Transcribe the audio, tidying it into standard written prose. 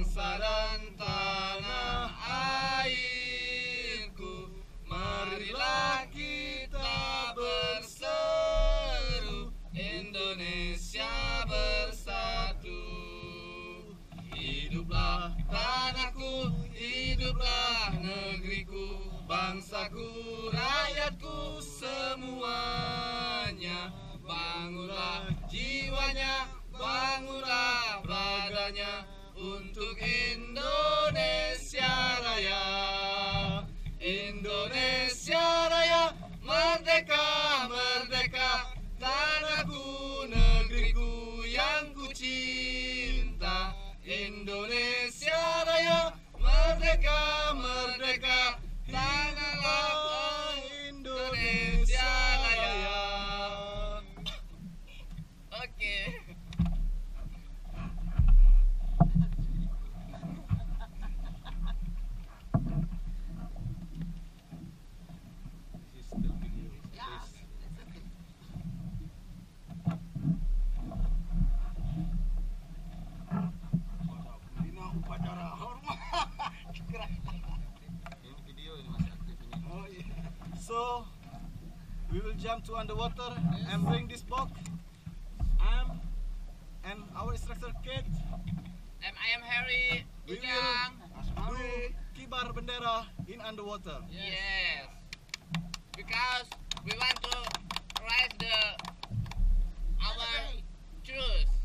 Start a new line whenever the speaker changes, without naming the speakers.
bangsa dan tanah airku. Marilah kita berseru, Indonesia bersatu. Hiduplah tanahku, hiduplah negeriku, bangsaku, rakyatku semuanya. Bangunlah jiwanya, bangunlah badannya untuk Indonesia Raya. Indonesia Raya, merdeka, merdeka, tanahku, negeriku yang ku cinta. Indonesia Raya, merdeka, merdeka, tanahlah Indonesia Raya. Oke. Upacara hormat.
Ini video ini masih aktif ini.
Oh, yeah. So we will jump to underwater and bring this box. And our instructor Kate.
I am Harry.
We will
Ujang.
do kibar bendera in underwater.
Yes. Because we want to raise our truth.